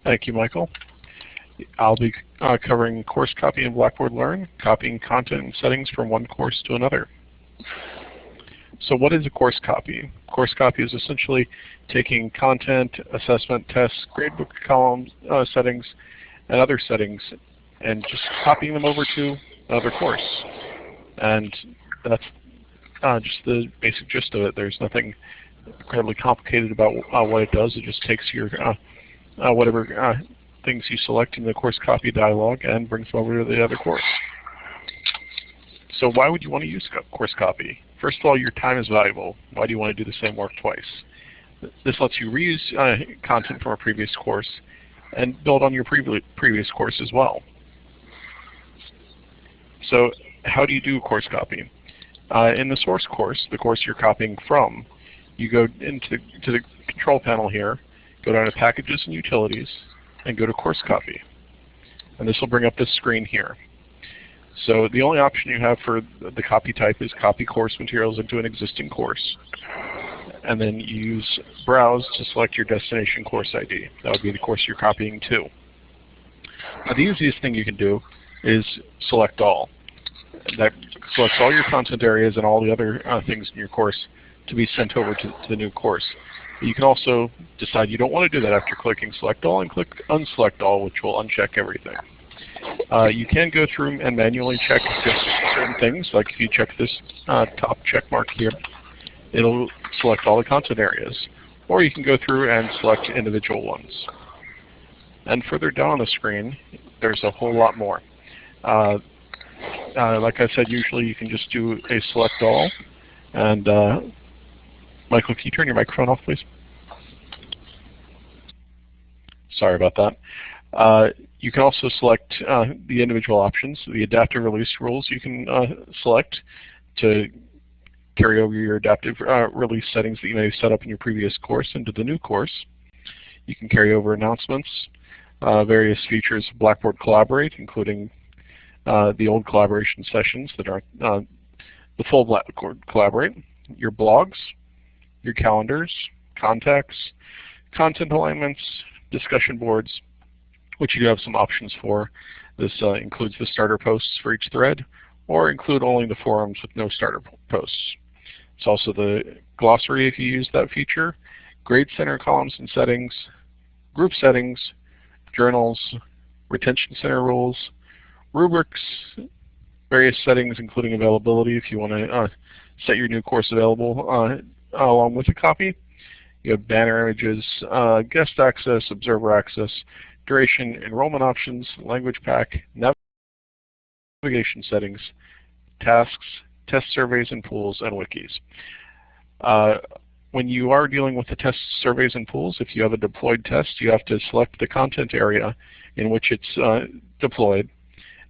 Thank you, Michael. I'll be covering course copy in Blackboard Learn, copying content and settings from one course to another. So what is a course copy? Course copy is essentially taking content, assessment, tests, gradebook columns, settings, and other settings, and just copying them over to another course. And that's just the basic gist of it. There's nothing incredibly complicated about what it does. It just takes your whatever things you select in the course copy dialog and brings them over to the other course. So why would you want to use course copy? First of all, your time is valuable. Why do you want to do the same work twice? This lets you reuse content from a previous course and build on your previous course as well. So how do you do course copy? In the source course, the course you're copying from, you go into the control panel here, go down to Packages and Utilities, and go to Course Copy. And this will bring up this screen here. So the only option you have for the copy type is copy course materials into an existing course. And then you use Browse to select your destination course ID. That would be the course you're copying to. Now, the easiest thing you can do is select all. That selects all your content areas and all the other things in your course to be sent over to the new course. You can also decide you don't want to do that after clicking Select All and click Unselect All, which will uncheck everything. You can go through and manually check just certain things, like if you check this top check mark here, it'll select all the content areas. Or you can go through and select individual ones. And further down on the screen, there's a whole lot more. Like I said, usually you can just do a Select All. And Michael, can you turn your microphone off, please? Sorry about that. You can also select the individual options. The adaptive release rules you can select to carry over your adaptive release settings that you may have set up in your previous course into the new course. You can carry over announcements, various features of Blackboard Collaborate, including the old collaboration sessions that are the full Blackboard Collaborate, your blogs, your calendars, contacts, content alignments, discussion boards, which you do have some options for. This includes the starter posts for each thread, or include only the forums with no starter posts. It's also the glossary if you use that feature, grade center columns and settings, group settings, journals, retention center rules, rubrics, various settings including availability if you want to set your new course available along with a copy. You have banner images, guest access, observer access, duration, enrollment options, language pack, navigation settings, tasks, test surveys and pools, and wikis. When you are dealing with the test surveys and pools, if you have a deployed test, you have to select the content area in which it's deployed,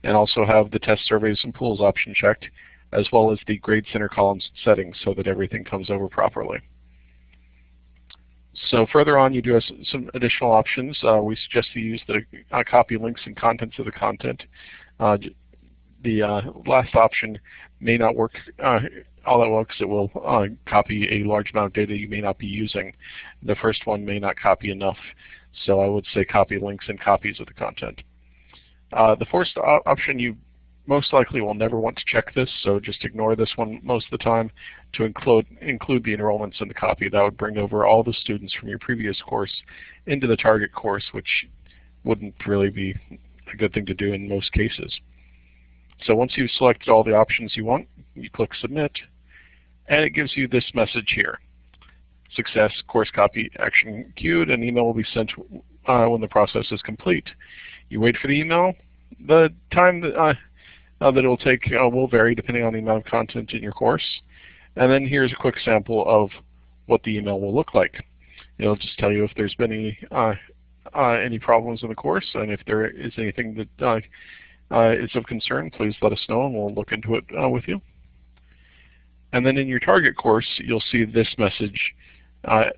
and also have the test surveys and pools option checked, as well as the grade center columns settings so that everything comes over properly. So further on, you do have some additional options. We suggest you use the copy links and contents of the content. The last option may not work all that well because it will copy a large amount of data you may not be using. The first one may not copy enough, so I would say copy links and copies of the content. The first option, you most likely will never want to check this, so just ignore this one most of the time. To include the enrollments in the copy, that would bring over all the students from your previous course into the target course, which wouldn't really be a good thing to do in most cases. So once you've selected all the options you want, you click Submit, and it gives you this message here. Success, course copy action queued, an email will be sent when the process is complete. You wait for the email. The time that it will take will vary depending on the amount of content in your course. And then here's a quick sample of what the email will look like. It'll just tell you if there's been any problems in the course, and if there is anything that is of concern, please let us know and we'll look into it with you. And then in your target course, you'll see this message at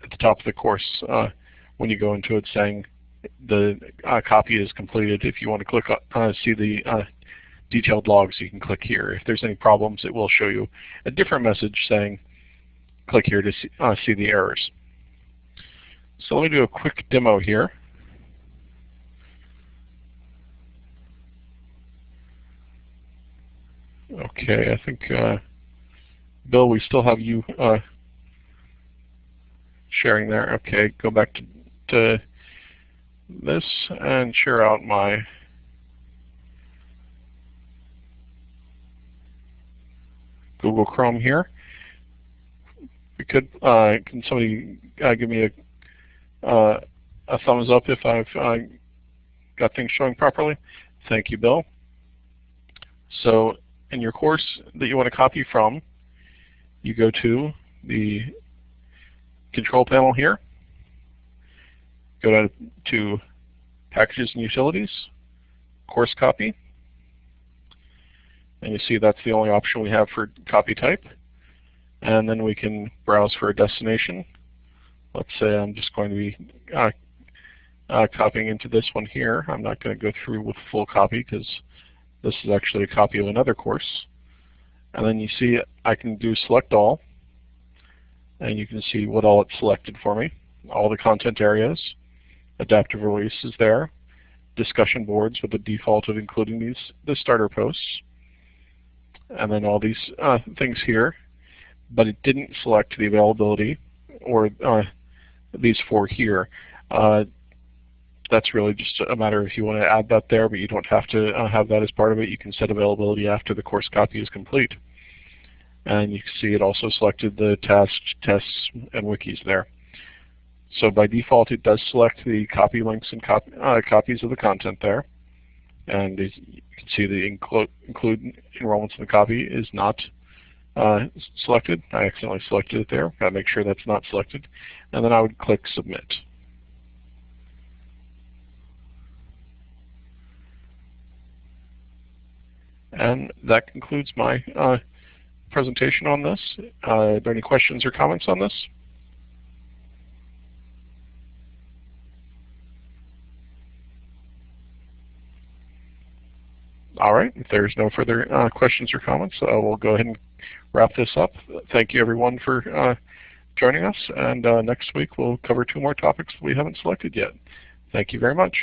the top of the course when you go into it saying the copy is completed. If you want to click see the detailed logs, you can click here. If there's any problems, it will show you a different message saying click here to see the errors. So let me do a quick demo here. Okay, I think, Bill, we still have you sharing there. Okay, go back to this and share out my Google Chrome here. We could, can somebody give me a thumbs up if I've got things showing properly? Thank you, Bill. So in your course that you want to copy from, you go to the control panel here, go down to Packages and Utilities, Course Copy, and you see that's the only option we have for copy type. And then we can browse for a destination. Let's say I'm just going to be copying into this one here. I'm not going to go through with full copy because this is actually a copy of another course. And then you see I can do select all, and you can see what all it's selected for me. All the content areas, adaptive release is there, discussion boards with the default of including the starter posts, and then all these things here. But it didn't select the availability or these four here. That's really just a matter if you want to add that there, but you don't have to have that as part of it. You can set availability after the course copy is complete. And you can see it also selected the tasks, tests, and wikis there. So by default, it does select the copy links and copies of the content there. And as you can see the include enrollments in the copy is not selected. I accidentally selected it there. Got to make sure that's not selected. And then I would click Submit. And that concludes my presentation on this. Are there any questions or comments on this? All right, if there's no further questions or comments, we'll go ahead and wrap this up. Thank you everyone for joining us, and next week we'll cover 2 more topics we haven't selected yet. Thank you very much.